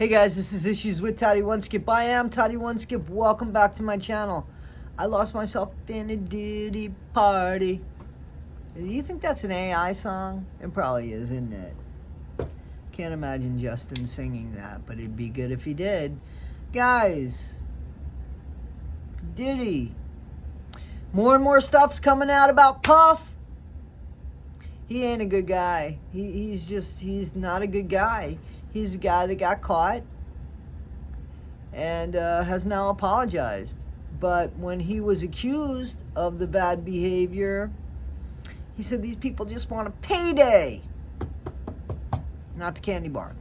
Hey guys, this is Issues with Toddy One Skip. I am Toddy One Skip. Welcome back to my channel. I lost myself in a Diddy party. Do you think that's an AI song? It probably is, isn't it? Can't imagine Justin singing that, but it'd be good if he did. Guys, Diddy. More and more stuff's coming out about Puff. He ain't a good guy. He's not a good guy. He's a guy that got caught and has now apologized. But when he was accused of the bad behavior, he said these people just want a payday. Not the candy bar.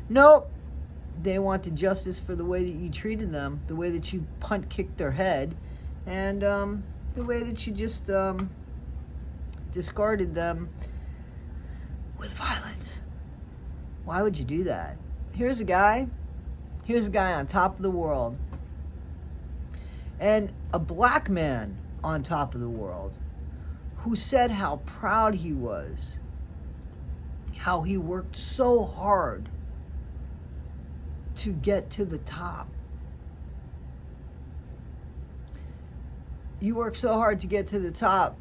Nope. They wanted justice for the way that you treated them, the way that you punt-kicked their head, and the way that you just discarded them with violence. Why would you do that? Here's a guy on top of the world, and a black man on top of the world, who said how proud he was, how he worked so hard to get to the top. You worked so hard to get to the top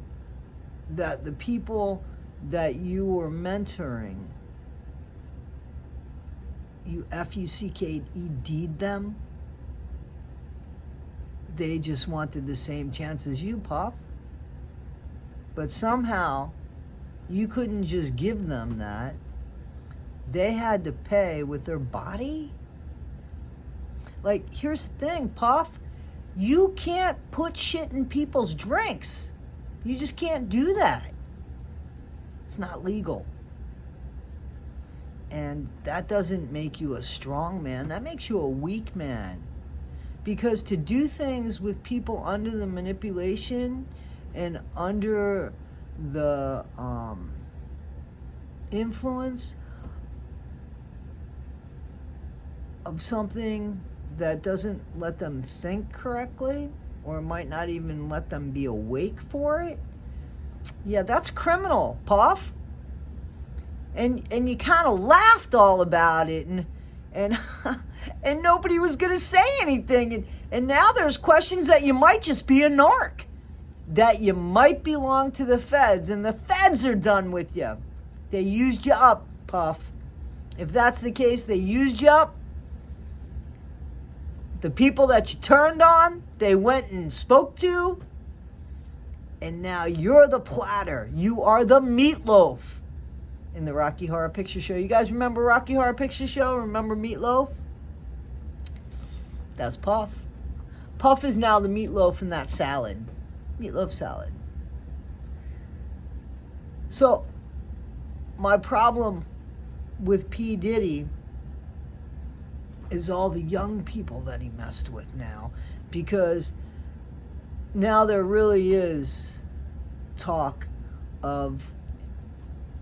that the people that you were mentoring, you F-U-C-K-E-D'd them. They just wanted the same chance as you, Puff. But somehow, you couldn't just give them that. They had to pay with their body. Like, here's the thing, Puff. You can't put shit in people's drinks. You just can't do that. It's not legal. And that doesn't make you a strong man. That makes you a weak man. Because to do things with people under the manipulation and under the influence of something that doesn't let them think correctly, or might not even let them be awake for it, yeah, that's criminal, Puff. And you kind of laughed all about it, and and nobody was gonna say anything, and now there's questions that you might just be a narc, that you might belong to the feds, and the feds are done with you. They used you up, Puff. If that's the case, they used you up. The people that you turned on, they went and spoke to, and now you're the platter. You are the meatloaf in the Rocky Horror Picture Show. You guys remember Rocky Horror Picture Show? Remember Meatloaf? That's Puff. Puff is now the meatloaf in that salad. Meatloaf salad. So, my problem with P.Diddy is all the young people that he messed with now. Because now there really is talk of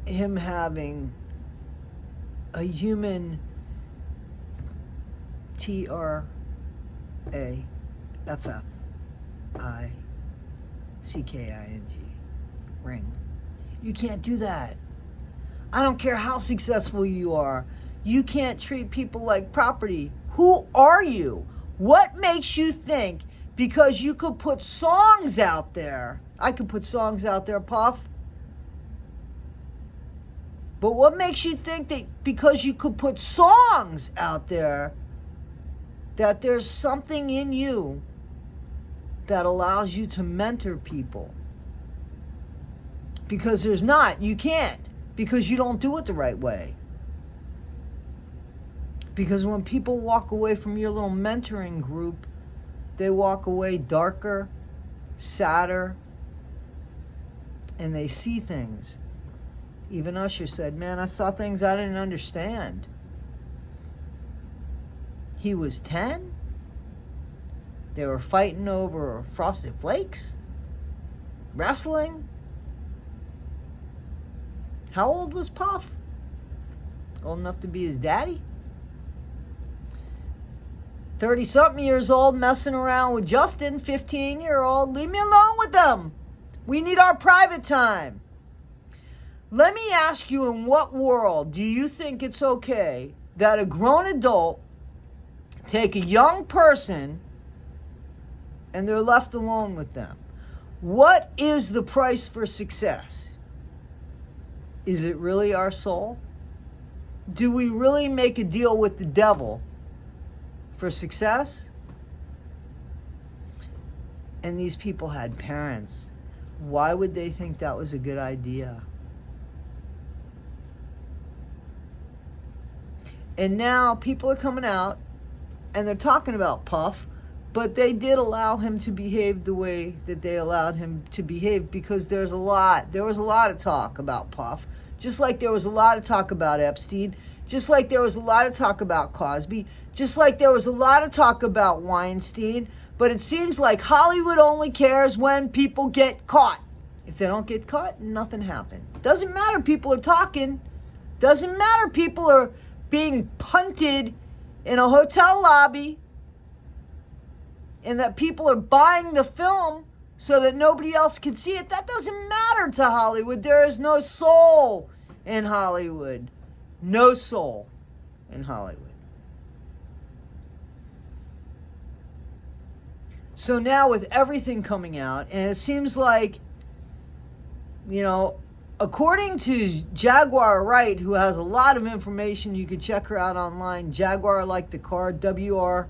him having a human T-R-A-F-F-I-C-K-I-N-G ring. You can't do that. I don't care how successful you are. You can't treat people like property. Who are you? What makes you think because you could put songs out there? I could put songs out there, Puff. But what makes you think that because you could put songs out there, that there's something in you that allows you to mentor people? Because there's not. You can't. Because you don't do it the right way. Because when people walk away from your little mentoring group, they walk away darker, sadder, and they see things. Even Usher said, man, I saw things I didn't understand. He was 10. They were fighting over Frosted Flakes. Wrestling. How old was Puff? Old enough to be his daddy? 30-something years old messing around with Justin, 15-year-old. Leave me alone with them. We need our private time. Let me ask you, in what world do you think it's okay that a grown adult take a young person and they're left alone with them. What is the price for success? Is it really our soul? Do we really make a deal with the devil for success? And these people had parents. Why would they think that was a good idea? And now people are coming out and they're talking about Puff, but they did allow him to behave the way that they allowed him to behave, because there was a lot of talk about Puff, just like there was a lot of talk about Epstein, just like there was a lot of talk about Cosby, just like there was a lot of talk about Weinstein. But it seems like Hollywood only cares when people get caught. If they don't get caught, nothing happened. Doesn't matter people are talking. Doesn't matter people are being punted in a hotel lobby and that people are buying the film so that nobody else can see it. That doesn't matter to Hollywood. There is no soul in Hollywood. No soul in Hollywood. So now with everything coming out, and it seems like, according to Jaguar Wright, who has a lot of information, you can check her out online, Jaguar like the car, WRIGHT.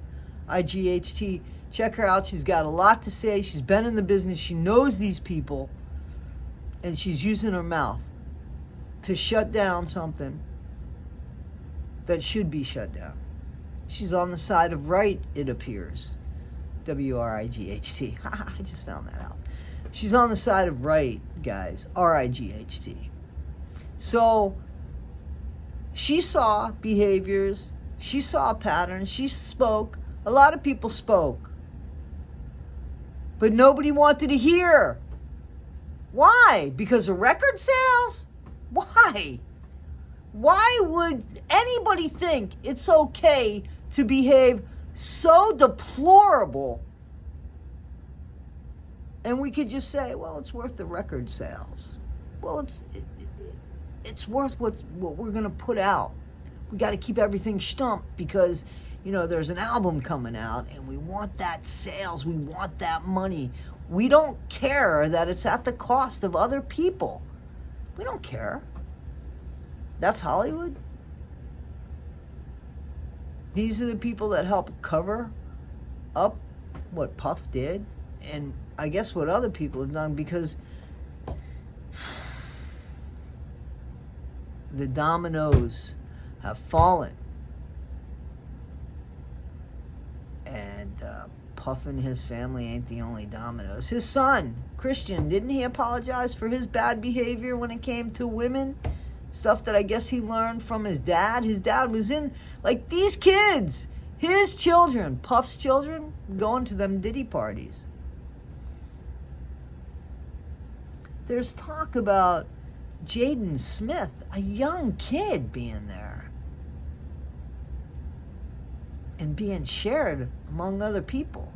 Check her out. She's got a lot to say. She's been in the business. She knows these people, and she's using her mouth to shut down something that should be shut down. She's on the side of right, it appears. WRIGHT. I just found that out. She's on the side of right, guys. RIGHT. So she saw behaviors. She saw patterns. She spoke. A lot of people spoke. But nobody wanted to hear. Why? Because of record sales? Why? Why would anybody think it's okay to behave so deplorable, and we could just say, well, it's worth the record sales. Well, it's worth what we're going to put out. We got to keep everything stumped because, there's an album coming out and we want that sales. We want that money. We don't care that it's at the cost of other people. We don't care. That's Hollywood. These are the people that help cover up what Puff did, and I guess what other people have done, because the dominoes have fallen. And Puff and his family ain't the only dominoes. His son, Christian, didn't he apologize for his bad behavior when it came to women? Stuff that I guess he learned from his dad. His dad was in, like, these kids, his children, Puff's children, going to them Diddy parties. There's talk about Jaden Smith, a young kid, being there and being shared among other people.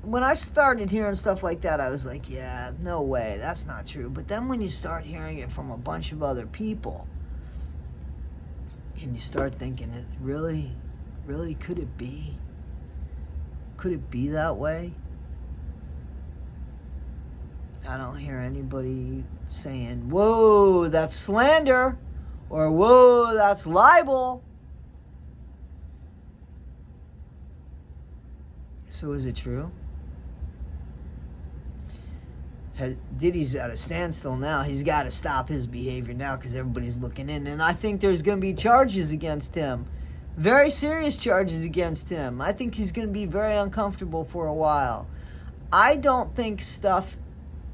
When I started hearing stuff like that, I was like, yeah, no way, that's not true. But then when you start hearing it from a bunch of other people, and you start thinking, it really, could it be? Could it be that way? I don't hear anybody saying, whoa, that's slander, or whoa, that's libel. So is it true? Diddy's at a standstill now. He's got to stop his behavior now because everybody's looking in. And I think there's going to be charges against him. Very serious charges against him. I think he's going to be very uncomfortable for a while. I don't think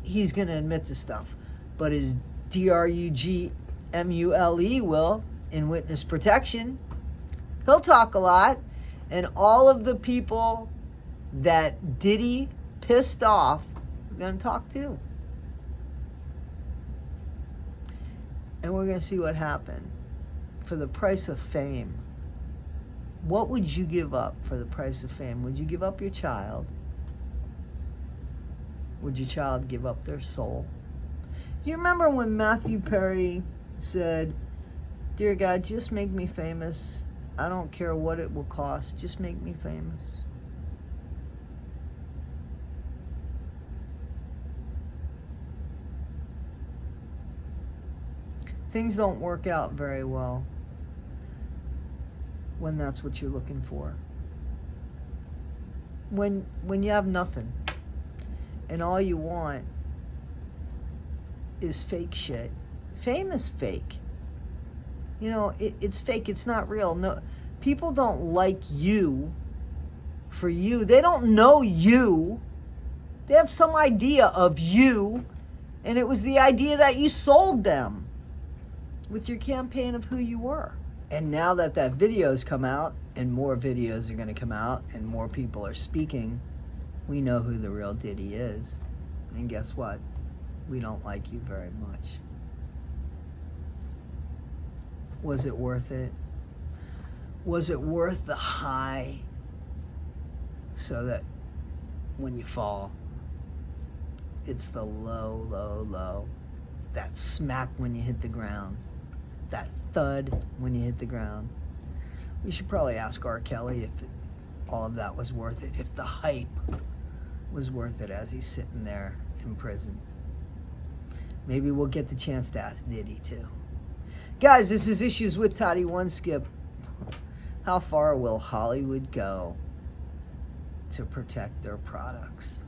he's going to admit to stuff. But his DRUGMULE will, in witness protection. He'll talk a lot. And all of the people that Diddy pissed off, going to talk to. And we're going to see what happened. For the price of fame, what would you give up for the price of fame? Would you give up your child? Would your child give up their soul? You remember when Matthew Perry said Dear God, just make me famous. I don't care what it will cost. Just make me famous. Things don't work out very well when that's what you're looking for. When you have nothing and all you want is fake shit. Fame is fake. You know, it's fake. It's not real. No, people don't like you for you. They don't know you. They have some idea of you, and it was the idea that you sold them with your campaign of who you were. And now that video's come out, and more videos are going to come out, and more people are speaking, we know who the real Diddy is. And guess what? We don't like you very much. Was it worth it? Was it worth the high so that when you fall, it's the low, low, low, that smack when you hit the ground, that thud when you hit the ground? We should probably ask R. Kelly if all of that was worth it, if the hype was worth it as he's sitting there in prison. Maybe we'll get the chance to ask Diddy too. Guys, this is Issues with Toddy One Skip. How far will Hollywood go to protect their products?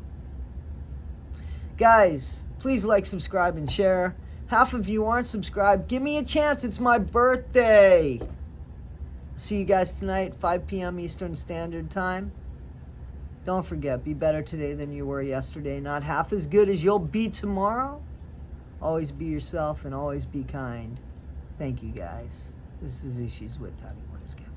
Guys, please like, subscribe, and share. Half of you aren't subscribed. Give me a chance. It's my birthday. See you guys tonight, 5 p.m. Eastern Standard Time. Don't forget, be better today than you were yesterday. Not half as good as you'll be tomorrow. Always be yourself and always be kind. Thank you, guys. This is Issues with Toddy One Skip.